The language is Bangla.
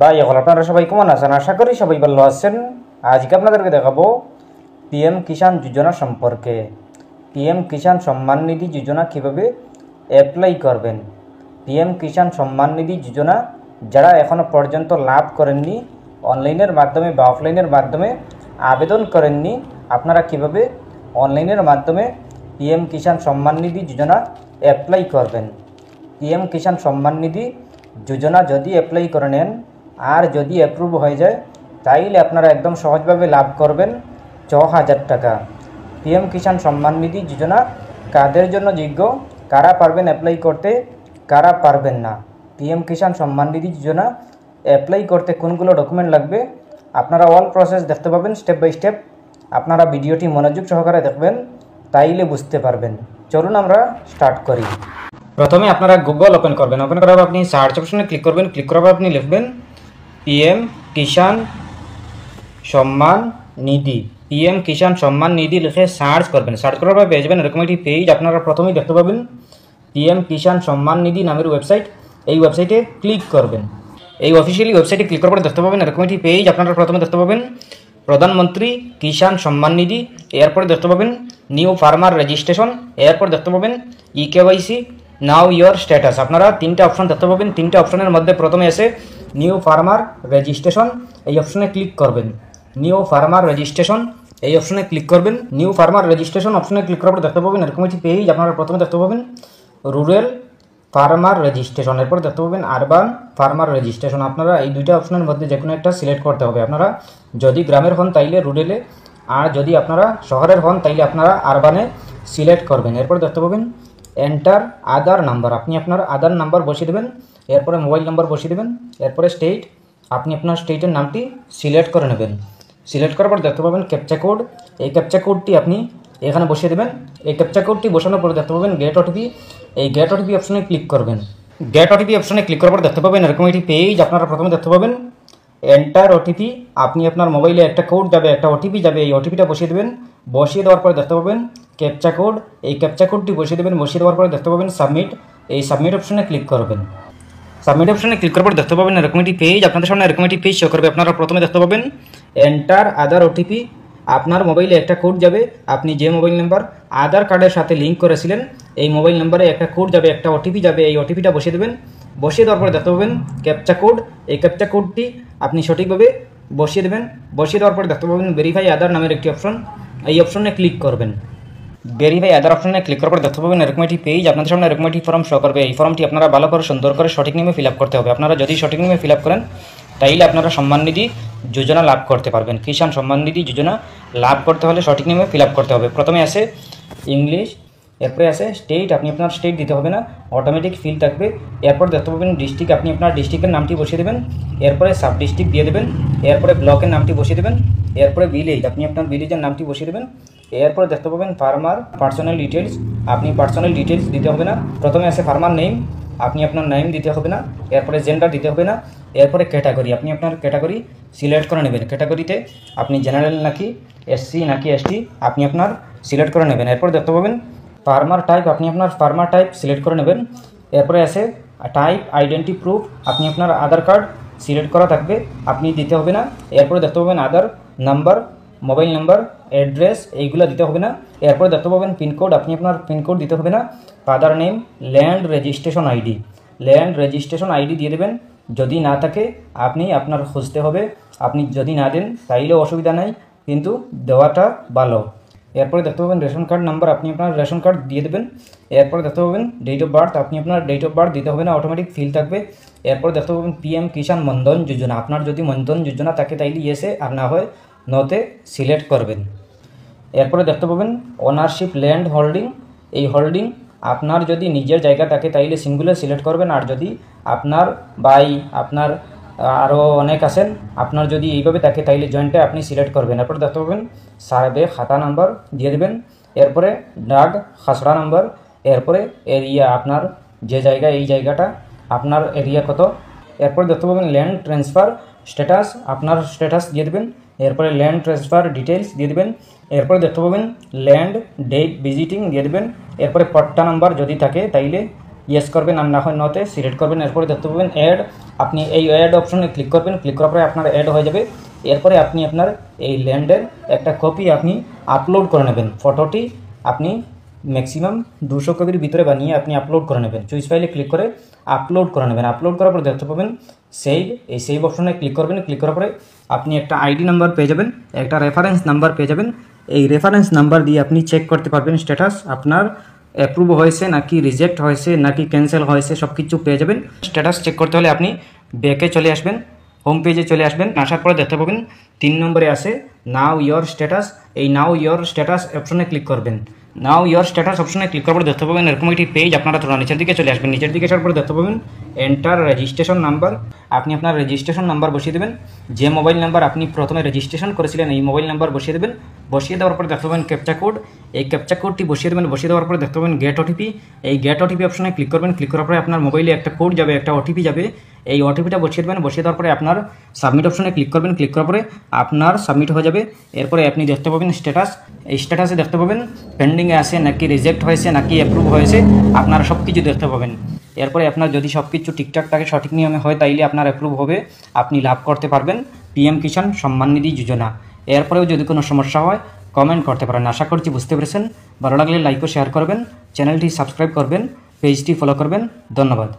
ভাই এখন আপনারা সবাই কেমন আছেন? আশা করি সবাই ভালো আছেন। আজকে আপনাদেরকে দেখাবো পিএম কিষাণ যোজনা সম্পর্কে। পিএম কিষাণ সম্মান নিধি যোজনা কীভাবে অ্যাপ্লাই করবেন। পিএম কিষাণ সম্মান নিধি যোজনা যারা এখনও পর্যন্ত লাভ করেননি, অনলাইনের মাধ্যমে বা অফলাইনের মাধ্যমে আবেদন করেননি, আপনারা কীভাবে অনলাইনের মাধ্যমে পিএম কিষাণ সম্মান নিধি যোজনা অ্যাপ্লাই করবেন। পিএম কিষাণ সম্মান নিধি যোজনা যদি অ্যাপ্লাই করে নেন আর যদি অ্যাপ্রুভ হয়ে যায়, তাইলে আপনারা একদম সহজভাবে লাভ করবেন ৬,০০০ টাকা। পিএম কিষাণ সম্মান নিধি যোজনা কাদের জন্য যোগ্য, কারা পারবেন অ্যাপ্লাই করতে, কারা পারবেন না। পিএম কিষাণ সম্মান নিধি যোজনা অ্যাপ্লাই করতে কোনগুলো ডকুমেন্ট লাগবে আপনারা অল প্রসেস দেখতে পাবেন স্টেপ বাই স্টেপ। আপনারা ভিডিওটি মনোযোগ সহকারে দেখবেন, তাইলে বুঝতে পারবেন। চলুন আমরা স্টার্ট করি। প্রথমে আপনারা গুগল ওপেন করবেন। ওপেন করার পর আপনি সার্চ অপশনে ক্লিক করবেন। ক্লিক করার পর আপনি লিখবেন পিএম কিষাণ সম্মান নিধি। পিএম কিষাণ সম্মান নিধি লিখে সার্চ করবেন। সার্চ করার পর পেয়ে যাবেন এরকম একটি পেজ। আপনারা প্রথমেই দেখতে পাবেন পিএম কিষাণ সম্মান নিধি নামের ওয়েবসাইট। এই ওয়েবসাইটে ক্লিক করবেন। এই অফিসিয়ালি ওয়েবসাইটে ক্লিক করার পর দেখতে পাবেন এরকম একটি পেজ। আপনারা প্রথমে দেখতে পাবেন প্রধানমন্ত্রী কিষাণ সম্মান নিধি, এরপরে দেখতে পাবেন নিউ ফার্মার রেজিস্ট্রেশন, এরপর দেখতে পাবেন ইকেওয়াইসি নাও ইয়োর স্ট্যাটাস। আপনারা তিনটা অপশন দেখতে পাবেন। তিনটা অপশনের মধ্যে প্রথমে এসে নিউ ফার্মার রেজিস্ট্রেশন, এই অপশনে ক্লিক করবেন। নিউ ফার্মার রেজিস্ট্রেশন এই অপশনে ক্লিক করবেন। নিউ ফার্মার রেজিস্ট্রেশন অপশনে ক্লিক করার পর দেখতে পাবেন এরকম একটি পেজ। আপনারা প্রথমে দেখতে পাবেন রুরাল ফার্মার রেজিস্ট্রেশন, এরপর দেখতে পাবেন আরবান ফার্মার রেজিস্ট্রেশন। আপনারা এই দুইটা অপশনের মধ্যে যে কোনো একটা সিলেক্ট করতে হবে। আপনারা যদি গ্রামের হন তাইলে রুরালে, আর যদি আপনারা শহরের হন তাইলে আপনারা আরবানে সিলেক্ট করবেন। এরপর দেখতে পাবেন এন্টার আধার নাম্বার, আপনি আপনার আধার নাম্বার বসিয়ে দেবেন। এরপরে মোবাইল নাম্বার বসিয়ে দেবেন। এরপরে স্টেট, আপনি আপনার স্টেটের নামটি সিলেক্ট করে নেবেন। সিলেক্ট করার পর দেখতে পাবেন ক্যাপচা কোড, এই ক্যাপচা কোডটি আপনি এখানে বসিয়ে দেবেন। এই ক্যাপচা কোডটি বসানোর পরে দেখতে পাবেন গেট ওটিপি, এই গেট ওটিপি অপশনে ক্লিক করবেন। গেট ওটিপি অপশনে ক্লিক করার পর দেখতে পাবেন এরকম একটি পেজ। আপনারা প্রথমে দেখতে পাবেন এন্টার ওটিপি, আপনি আপনার মোবাইলে একটা কোড যাবে, একটা ওটিপি যাবে, এই ওটিপিটা বসিয়ে দেবেন। বসিয়ে দেওয়ার পরে দেখতে পাবেন ক্যাপচা কোড, এই ক্যাপচা কোডটি বসিয়ে দেবেন। বসিয়ে দেওয়ার পরে দেখতে পাবেন সাবমিট, এই সাবমিট অপশনে ক্লিক করবেন। সাবমিট অপশনে ক্লিক করার পর দেখতে পাবেন এরকম একটি পেজ। আপনাদের সামনে এরকম একটি পেজ শো করবে। আপনারা প্রথমে দেখতে পাবেন এন্টার আধার ওটিপি, আপনার মোবাইলে একটা কোড যাবে। আপনি যে মোবাইল নাম্বার আধার কার্ডের সাথে লিঙ্ক করেছিলেন, এই মোবাইল নাম্বারে একটা কোড যাবে, একটা ওটিপি যাবে, এই ওটিপিটা বসিয়ে দেবেন। বসিয়ে দেওয়ার পরে দেখতে পাবেন ক্যাপচা কোড, এই ক্যাপচা কোডটি আপনি সঠিকভাবে বসিয়ে দেবেন। বসিয়ে দেওয়ার পরে দেখতে পাবেন ভেরিফাই আধার নামের একটি অপশন, এই অপশনে ক্লিক করবেন। ভেরিফাই আধার অপশনে ক্লিক করার পর দেখতে পাবেন এরকম একটি পেজ। আপনাদের সামনে এরকম একটি ফর্ম শো করবে। এই ফর্মটি আপনারা ভালো করে সুন্দর করে সঠিক নিয়মে ফিল আপ করতে হবে। আপনারা যদি সঠিক নিয়মে ফিল আপ করেন তাইলে আপনারা সম্মান নিধি যোজনা লাভ করতে পারবেন। কিষাণ সম্মান নিধি যোজনা লাভ করতে হলে সঠিক নিয়মে ফিল আপ করতে হবে। প্রথমে আসে ইংলিশ, এরপরে আসে স্টেট, আপনি আপনার স্টেট দিতে হবে না, অটোমেটিক ফিল থাকবে। এরপর দেখতে পাবেন ডিস্ট্রিক্ট, আপনি আপনার ডিস্ট্রিক্টের নামটি বসিয়ে দেবেন। এরপরে সাব ডিস্ট্রিক্ট দিয়ে দেবেন। এরপরে ব্লকের নামটি বসিয়ে দেবেন। এরপরে ভিলেজ, আপনি আপনার ভিলেজের নামটি বসিয়ে দেবেন। এরপরে দেখতে পাবেন ফার্মার পার্সোনাল ডিটেলস, আপনি পার্সোনাল ডিটেলস দিতে হবে না। প্রথমে আসে ফার্মার নেম, আপনি আপনার নেম দিতে হবে না। এরপরে জেন্ডার দিতে হবে না। এরপরে ক্যাটাগরি, আপনি আপনার ক্যাটাগরি সিলেক্ট করে নেবেন। ক্যাটাগরিতে আপনি জেনারেল নাকি এসসি নাকি এসটি আপনি আপনার সিলেক্ট করে নেবেন। এরপর দেখতে পাবেন ফার্মার টাইপ, আপনি আপনার ফার্মার টাইপ সিলেক্ট করে নেবেন। এরপরে আসে টাইপ আইডেন্টি প্রুফ, আপনি আপনার আধার কার্ড সিলেক্ট করা থাকবে, আপনি দিতে হবে না। এরপরে দেখতে পাবেন আধার নাম্বার, মোবাইল নাম্বার, অ্যাড্রেস এইগুলো দিতে হবে না। এরপরে দেখতে পাবেন পিনকোড, আপনি আপনার পিনকোড দিতে হবে না। Father name, land registration ID, land registration ID দিয়ে দেবেন। যদি না থাকে আপনি আপনার খুঁজতে হবে, আপনি যদি না দেন তাইলেও অসুবিধা নাই, কিন্তু দেওয়াটা ভালো। এরপরে দেখতে পাবেন রেশন কার্ড নাম্বার, আপনি আপনার রেশন কার্ড দিয়ে দেবেন। এরপরে দেখতে পাবেন ডেট অফ বার্থ, আপনি আপনার ডেট অফ বার্থ দিতে হবে না, অটোমেটিক ফিল থাকবে। এরপরে দেখতে পাবেন পিএম কিষাণ মনধন যোজনা, আপনার যদি মনধন যোজনা থাকে তাইলে ইয়েসে, আর না হয় নতে সিলেক্ট করবেন। এরপরে দেখতে পাবেন ওনারশিপ ল্যান্ড হোল্ডিং, এই হোল্ডিং আপনার যদি নিজের জায়গা থাকে তাইলে সিঙ্গুলার সিলেক্ট করবেন, আর যদি আপনার ভাই আপনার আরও অনেক আছেন আপনার যদি এইভাবে থাকে তাইলে জয়েন্টে আপনি সিলেক্ট করবেন। এরপর দেখতে পাবেন সার্ভে খাতা নাম্বার দিয়ে দেবেন। এরপরে ডাক খাসড়া নাম্বার, এরপরে এরিয়া, আপনার যে জায়গা এই জায়গাটা আপনার এরিয়া কত। এরপর দেখতে পাবেন ল্যান্ড ট্রান্সফার স্ট্যাটাস, আপনার স্ট্যাটাস দিয়ে দেবেন। এরপরে ল্যান্ড ট্রান্সফার ডিটেলস দিয়ে দেবেন। এরপরে দেখতে পাবেন ল্যান্ড ডেট ভিজিটিং দিয়ে দেবেন। এরপরে পট্টা নাম্বার যদি থাকে তাইলে ইয়েস করবেন, আর না হয় নতে সিলেক্ট করবেন। এরপরে দেখতে পাবেন অ্যাড, আপনি এই অ্যাড অপশনে ক্লিক করবেন, ক্লিক করার পরে আপনার অ্যাড হয়ে যাবে। এরপরে আপনি আপনার এই ল্যান্ডের একটা কপি আপনি আপলোড করে নেবেন। ফটোটি আপনি ম্যাক্সিমাম 200 কপির ভিতরে বানিয়ে আপনি আপলোড করে নেবেন। চুইস ফাইলে ক্লিক করে আপলোড করে নেবেন। আপলোড করার পরে দেখতে পাবেন সেভ, এই সেভ অপশনে ক্লিক করবেন। ক্লিক করার পরে আপনি একটা আইডি নাম্বার পেয়ে যাবেন, একটা রেফারেন্স নাম্বার পেয়ে যাবেন। এই রেফারেন্স নাম্বার দিয়ে আপনি চেক করতে পারবেন স্ট্যাটাস আপনার অ্যাপ্রুভ হয়েছে নাকি রিজেক্ট হয়েছে নাকি ক্যান্সেল হয়েছে, সব কিছু পেয়ে যাবেন। স্ট্যাটাস চেক করতে হলে আপনি ব্যাকে চলে আসবেন, হোম পেজে চলে আসবেন। আসার পরে দেখতে পাবেন 3 নম্বরে আছে নাও ইয়োর স্ট্যাটাস। এই নাও ইয়োর স্ট্যাটাস অপশনে ক্লিক করবেন। নাও ইয়োর স্ট্যাটাস অপশনে ক্লিক করার পরে দেখতে পাবেন এরকম একটি পেজ, আপনারা থোড়া নিচের দিকে চলে আসবেন। নিচের দিকে আসার পরে দেখতে পাবেন এন্টার রেজিস্ট্রেশন নাম্বার। আপনি আপনার রেজিস্ট্রেশন নাম্বার বসিয়ে দেবেন, যে মোবাইল নাম্বার আপনি প্রথমে রেজিস্ট্রেশন করেছিলেন এই মোবাইল নাম্বার বসিয়ে দেবেন। বসিয়ে দেওয়ার পরে দেখতে পাবেন ক্যাপচা কোড, এই ক্যাপচা কোডটি বসিয়ে দেবেন। বসিয়ে দেওয়ার পরে দেখতে পাবেন গেট ওটিপি, এই গেট ওটিপি অপশনে ক্লিক করবেন। ক্লিক করার পরে আপনার মোবাইলে একটা কোড যাবে, একটা ওটিপি যাবে, এই ওটিপিটা বসিয়ে দেবেন। বসিয়ে দেওয়ার পরে আপনার সাবমিট অপশনে ক্লিক করবেন। ক্লিক করার পরে আপনার সাবমিট হয়ে যাবে। এরপরে আপনি দেখতে পাবেন স্ট্যাটাস, এই স্ট্যাটাসে দেখতে পাবেন পেন্ডিংয়ে আছে নাকি রিজেক্ট হয়েছে নাকি অ্যাপ্রুভ হয়েছে, আপনারা সব কিছু দেখতে পাবেন। এরপরে আপনার যদি সব কিছু ঠিকঠাক থাকে, সঠিক নিয়মে হয়, তাইলে আপনার অ্যাপ্রুভ হবে, আপনি লাভ করতে পারবেন পিএম কিষাণ সম্মান নিধি যোজনা। এরপরেও যদি কোনো সমস্যা হয় কমেন্ট করতে পারেন। আশা করছি বুঝতে পেরেছেন। ভালো লাগলে লাইক ও শেয়ার করবেন, চ্যানেলটি সাবস্ক্রাইব করবেন, পেজটি ফলো করবেন। ধন্যবাদ।